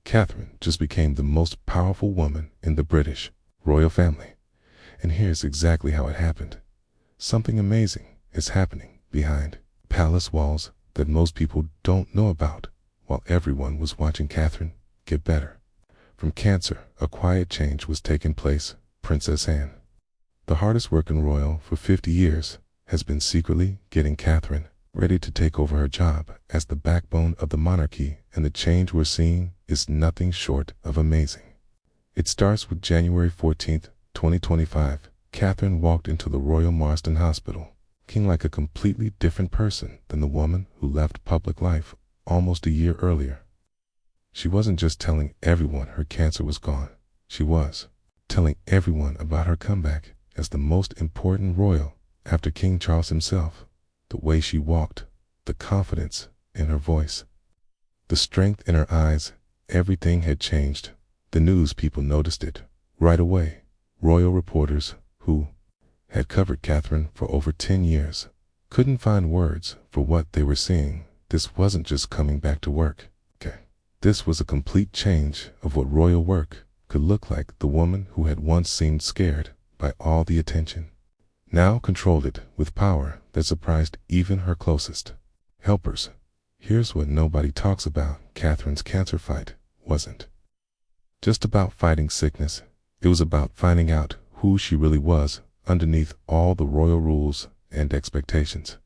Catherine just became the most powerful woman in the British royal family. And here's exactly how it happened. Something amazing is happening behind palace walls that most people don't know about, while everyone was watching Catherine get better. From cancer, a quiet change was taking place. Princess Anne, the hardest working royal for 50 years, has been secretly getting Catherine ready to take over her job as the backbone of the monarchy, and the change we're seeing is nothing short of amazing. It starts with January 14th, 2025. Catherine walked into the Royal Marsden Hospital, looking like a completely different person than the woman who left public life almost a year earlier. She wasn't just telling everyone her cancer was gone. She was telling everyone about her comeback as the most important royal after King Charles himself. The way she walked, the confidence in her voice, the strength in her eyes, everything had changed. The news people noticed it right away. Royal reporters who had covered Catherine for over 10 years couldn't find words for what they were seeing. This wasn't just coming back to work. This was a complete change of what royal work could look like. The woman who had once seemed scared by all the attention now controlled it with power that surprised even her closest helpers. Here's what nobody talks about. Catherine's cancer fight wasn't just about fighting sickness. It was about finding out who she really was underneath all the royal rules and expectations.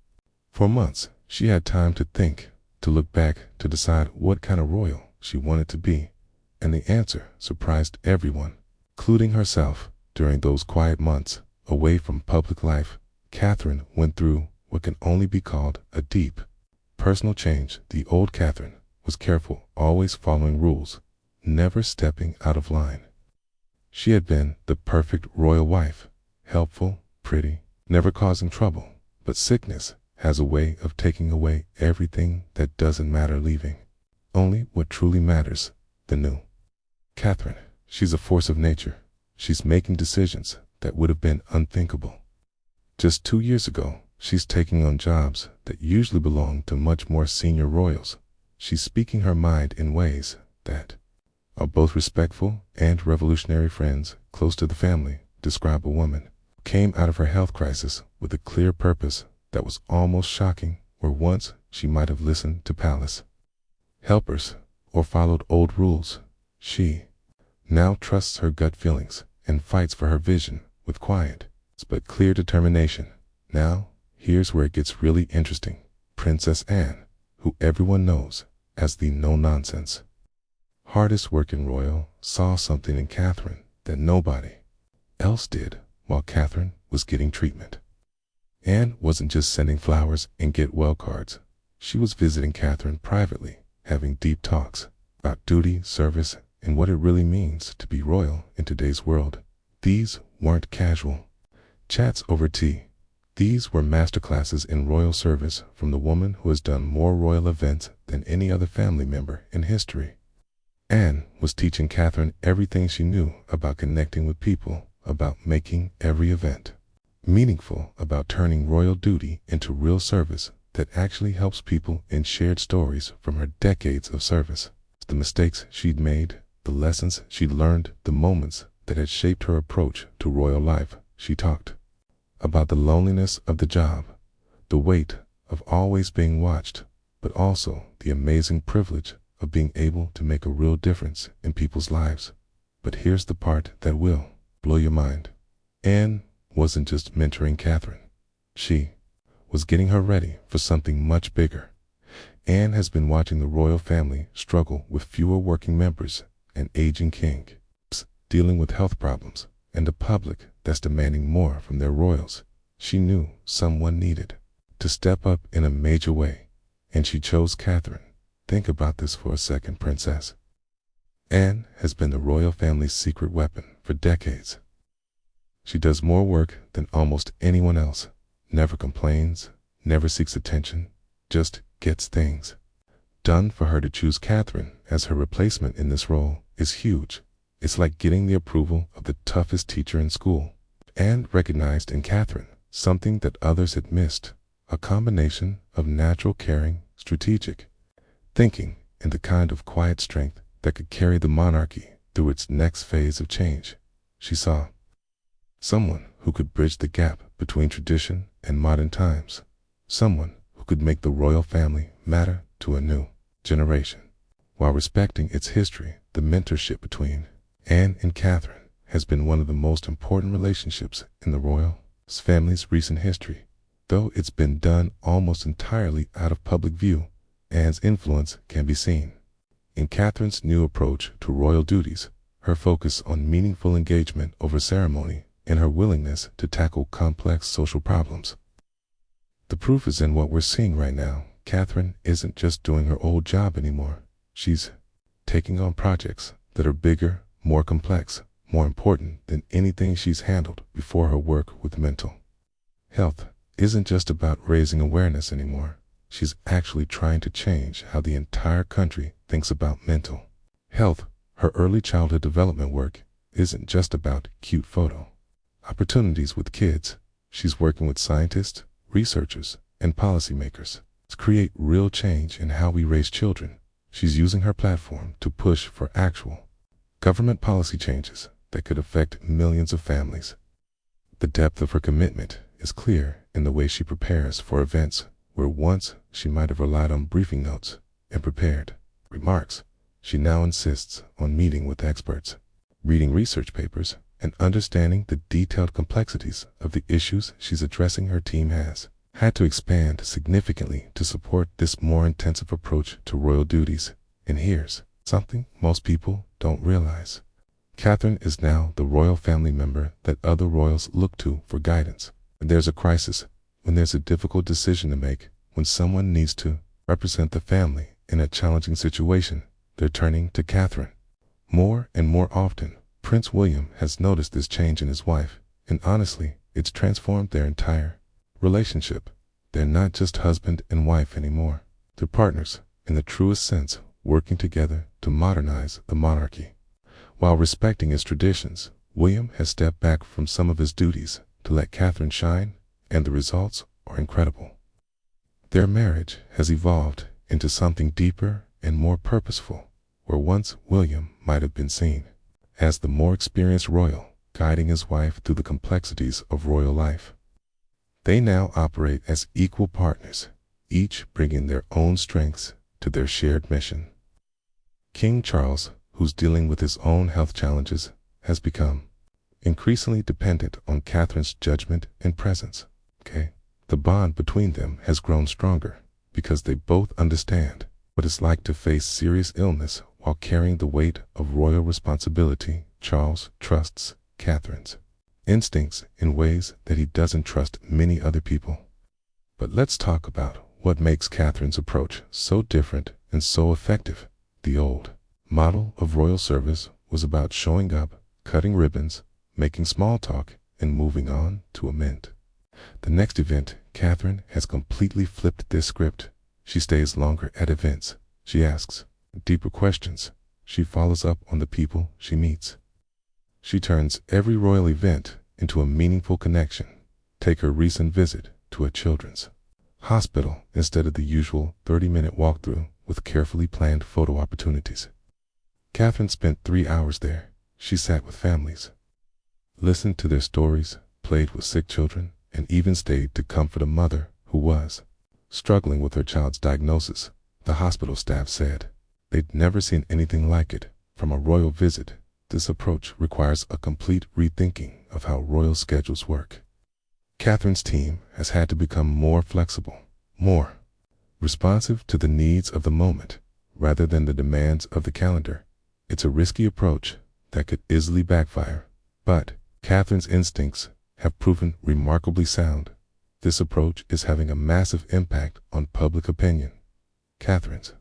For months, she had time to think, to look back, to decide what kind of royal she wanted to be. And the answer surprised everyone, including herself. During those quiet months away from public life, Catherine went through what can only be called a deep personal change. The old Catherine was careful, always following rules, never stepping out of line. She had been the perfect royal wife, helpful, pretty, never causing trouble. But sickness has a way of taking away everything that doesn't matter, leaving only what truly matters. The new Catherine, she's a force of nature. She's making decisions that would have been unthinkable just 2 years ago. She's taking on jobs that usually belong to much more senior royals. She's speaking her mind in ways that are both respectful and revolutionary. Friends close to the family describe a woman who came out of her health crisis with a clear purpose that was almost shocking. Where once she might have listened to palace helpers or followed old rules, she now trusts her gut feelings and fights for her vision with quiet but clear determination. Now, here's where it gets really interesting. Princess Anne, who everyone knows as the no-nonsense, hardest working royal, saw something in Catherine that nobody else did while Catherine was getting treatment. Anne wasn't just sending flowers and get-well cards. She was visiting Catherine privately, having deep talks about duty, service, and what it really means to be royal in today's world. These weren't casual chats over tea. These were masterclasses in royal service from the woman who has done more royal events than any other family member in history. Anne was teaching Catherine everything she knew about connecting with people, about making every event meaningful, about turning royal duty into real service that actually helps people, and shared stories from her decades of service. The mistakes she'd made, the lessons she'd learned, the moments that had shaped her approach to royal life. She talked about the loneliness of the job, the weight of always being watched, but also the amazing privilege of being able to make a real difference in people's lives. But here's the part that will blow your mind. Anne wasn't just mentoring Catherine. She was getting her ready for something much bigger. Anne has been watching the royal family struggle with fewer working members, an aging king, dealing with health problems, and a public that's demanding more from their royals. She knew someone needed to step up in a major way, and she chose Catherine. Think about this for a second, Princess Anne has been the royal family's secret weapon for decades. She does more work than almost anyone else, never complains, never seeks attention, just gets things done. For her to choose Catherine as her replacement in this role is huge. It's like getting the approval of the toughest teacher in school. Anne recognized in Catherine something that others had missed, a combination of natural caring, strategic thinking, and the kind of quiet strength that could carry the monarchy through its next phase of change. She saw someone who could bridge the gap between tradition and modern times, someone who could make the royal family matter to a new generation, while respecting its history. The mentorship between Anne and Catherine has been one of the most important relationships in the royal family's recent history. Though it's been done almost entirely out of public view, Anne's influence can be seen in Catherine's new approach to royal duties, her focus on meaningful engagement over ceremony, and her willingness to tackle complex social problems. The proof is in what we're seeing right now. Catherine isn't just doing her old job anymore. She's taking on projects that are bigger, more complex, more important than anything she's handled before. Her work with mental health isn't just about raising awareness anymore. She's actually trying to change how the entire country thinks about mental health. Her early childhood development work isn't just about cute photo opportunities with kids. She's working with scientists, researchers, and policymakers to create real change in how we raise children. She's using her platform to push for actual government policy changes that could affect millions of families. The depth of her commitment is clear in the way she prepares for events where once she might have relied on briefing notes and prepared remarks. She now insists on meeting with experts, reading research papers, and understanding the detailed complexities of the issues she's addressing. Her team has had to expand significantly to support this more intensive approach to royal duties. And here's something most people don't realize. Catherine is now the royal family member that other royals look to for guidance. When there's a crisis, when there's a difficult decision to make, when someone needs to represent the family in a challenging situation, they're turning to Catherine. More and more often, Prince William has noticed this change in his wife, and honestly, it's transformed their entire relationship. They're not just husband and wife anymore. They're partners, in the truest sense, working together to modernize the monarchy. While respecting its traditions, William has stepped back from some of his duties to let Catherine shine, and the results are incredible. Their marriage has evolved into something deeper and more purposeful, where once William might have been seen as the more experienced royal, guiding his wife through the complexities of royal life. They now operate as equal partners, each bringing their own strengths to their shared mission. King Charles, who's dealing with his own health challenges, has become increasingly dependent on Catherine's judgment and presence. The bond between them has grown stronger because they both understand what it's like to face serious illness while carrying the weight of royal responsibility. Charles trusts Catherine's instincts in ways that he doesn't trust many other people. But let's talk about what makes Catherine's approach so different and so effective. The old model of royal service was about showing up, cutting ribbons, making small talk, and moving on to a mint. The next event, Catherine has completely flipped this script. She stays longer at events. She asks deeper questions. She follows up on the people she meets. She turns every royal event into a meaningful connection. Take her recent visit to a children's hospital instead of the usual 30-minute walkthrough with carefully planned photo opportunities. Catherine spent 3 hours there. She sat with families, listened to their stories, played with sick children, and even stayed to comfort a mother who was struggling with her child's diagnosis. The hospital staff said they'd never seen anything like it. From a royal visit, this approach requires a complete rethinking of how royal schedules work. Catherine's team has had to become more flexible, more responsive to the needs of the moment, rather than the demands of the calendar. It's a risky approach that could easily backfire, but Catherine's instincts have proven remarkably sound. This approach is having a massive impact on public opinion. Catherine's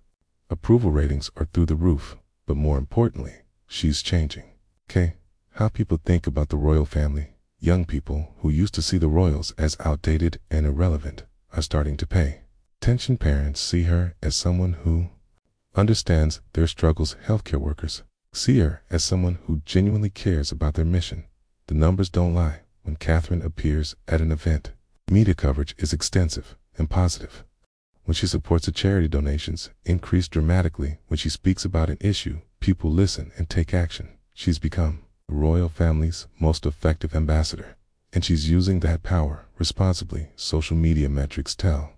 approval ratings are through the roof, but more importantly, she's changing how people think about the royal family. Young people who used to see the royals as outdated and irrelevant are starting to pay attention. Parents see her as someone who understands their struggles. Healthcare workers see her as someone who genuinely cares about their mission. The numbers don't lie. When Catherine appears at an event, media coverage is extensive and positive. When she supports a charity, donations increase dramatically. When she speaks about an issue, people listen and take action. She's become the royal family's most effective ambassador, and she's using that power responsibly. Social media metrics tell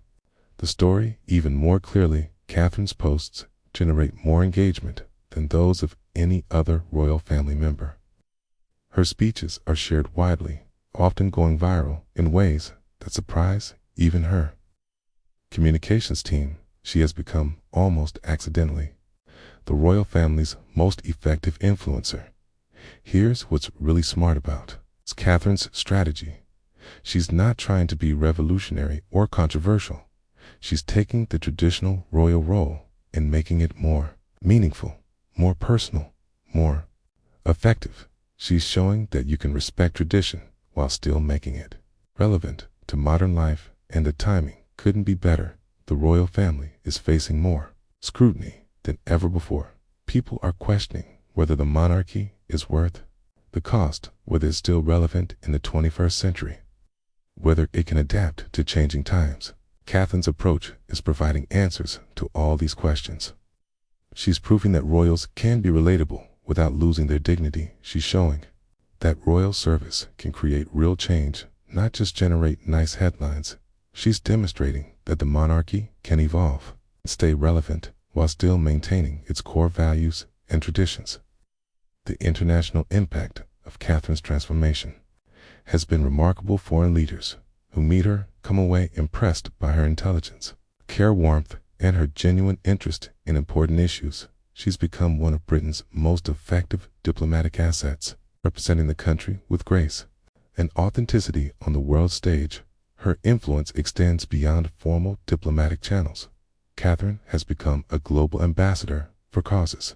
the story even more clearly. Catherine's posts generate more engagement than those of any other royal family member. Her speeches are shared widely, often going viral in ways that surprise even her communications team. She has become, almost accidentally, the royal family's most effective influencer. Here's what's really smart about Catherine's strategy. She's not trying to be revolutionary or controversial. She's taking the traditional royal role and making it more meaningful, more personal, more effective. She's showing that you can respect tradition while still making it relevant to modern life, and the timing couldn't be better. The royal family is facing more scrutiny than ever before. People are questioning whether the monarchy is worth the cost, whether it's still relevant in the 21st century, whether it can adapt to changing times. Catherine's approach is providing answers to all these questions. She's proving that royals can be relatable without losing their dignity. She's showing that royal service can create real change, not just generate nice headlines. She's demonstrating that the monarchy can evolve and stay relevant while still maintaining its core values and traditions. The international impact of Catherine's transformation has been remarkable. Foreign leaders who meet her come away impressed by her intelligence, care, warmth, and her genuine interest in important issues. She's become one of Britain's most effective diplomatic assets, representing the country with grace and authenticity on the world stage. Her influence extends beyond formal diplomatic channels. Catherine has become a global ambassador for causes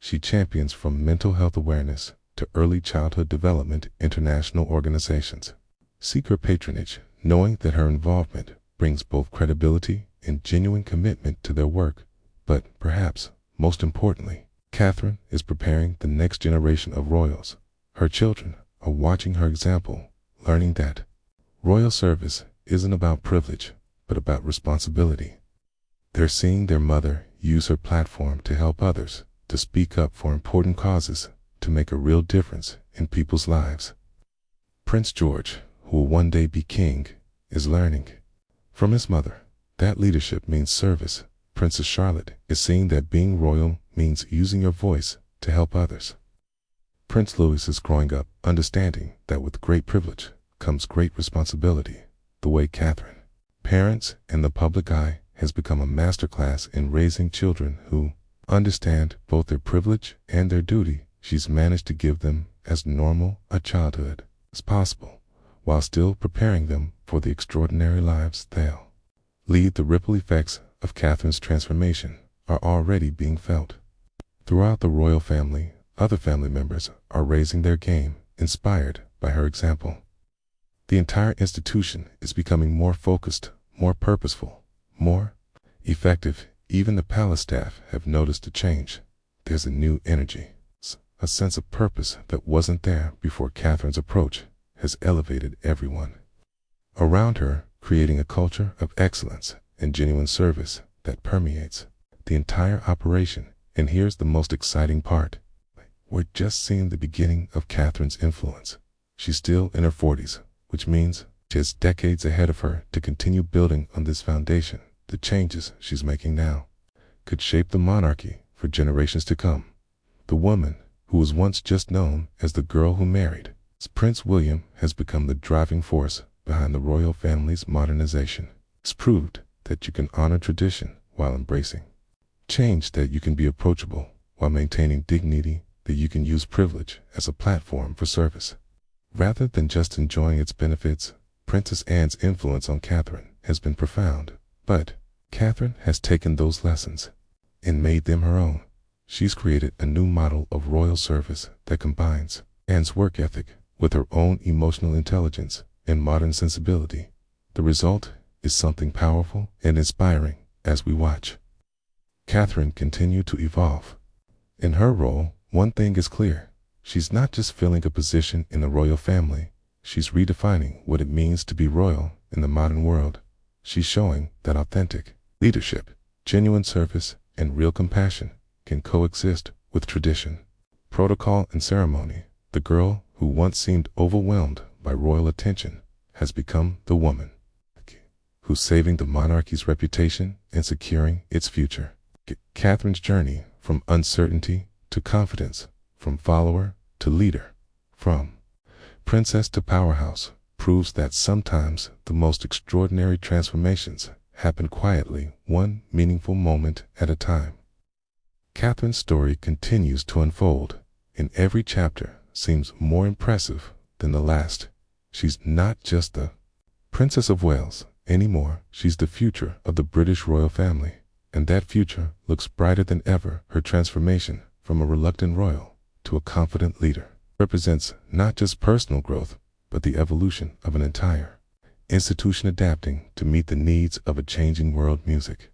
she champions, from mental health awareness to early childhood development. International organizations seek her patronage, knowing that her involvement brings both credibility and genuine commitment to their work. But perhaps most importantly, Catherine is preparing the next generation of royals. Her children are watching her example, learning that royal service isn't about privilege, but about responsibility. They're seeing their mother use her platform to help others, to speak up for important causes, to make a real difference in people's lives. Prince George, who will one day be king, is learning from his mother that leadership means service. Princess Charlotte is seeing that being royal means using your voice to help others. Prince Louis is growing up understanding that with great privilege comes great responsibility. The way Catherine parents and the public eye has become a masterclass in raising children who understand both their privilege and their duty. She's managed to give them as normal a childhood as possible, while still preparing them for the extraordinary lives they'll lead. The ripple effects of Catherine's transformation are already being felt throughout the royal family. Other family members are raising their game, inspired by her example. The entire institution is becoming more focused, more purposeful, more effective. Even the palace staff have noticed a change. There's a new energy, a sense of purpose that wasn't there before. Catherine's approach has elevated everyone around her, creating a culture of excellence and genuine service that permeates the entire operation. And here's the most exciting part. We're just seeing the beginning of Catherine's influence. She's still in her 40s, which means she has decades ahead of her to continue building on this foundation. The changes she's making now could shape the monarchy for generations to come. The woman who was once just known as the girl who married Prince William has become the driving force behind the royal family's modernization. It's proved that you can honor tradition while embracing change, that you can be approachable while maintaining dignity, that you can use privilege as a platform for service rather than just enjoying its benefits. Princess Anne's influence on Catherine has been profound, but Catherine has taken those lessons and made them her own. She's created a new model of royal service that combines Anne's work ethic with her own emotional intelligence and modern sensibility. The result is something powerful and inspiring as we watch Catherine continue to evolve. In her role, one thing is clear. She's not just filling a position in the royal family, she's redefining what it means to be royal in the modern world. She's showing that authentic Leadership, genuine service, and real compassion can coexist with tradition, protocol, and ceremony. The girl who once seemed overwhelmed by royal attention has become the woman who's saving the monarchy's reputation and securing its future. Catherine's journey from uncertainty to confidence, from follower to leader, from princess to powerhouse, proves that sometimes the most extraordinary transformations happen quietly, one meaningful moment at a time. Catherine's story continues to unfold, and every chapter seems more impressive than the last. She's not just the Princess of Wales anymore, she's the future of the British royal family, and that future looks brighter than ever. Her transformation from a reluctant royal to a confident leader represents not just personal growth, but the evolution of an entire institution adapting to meet the needs of a changing world music.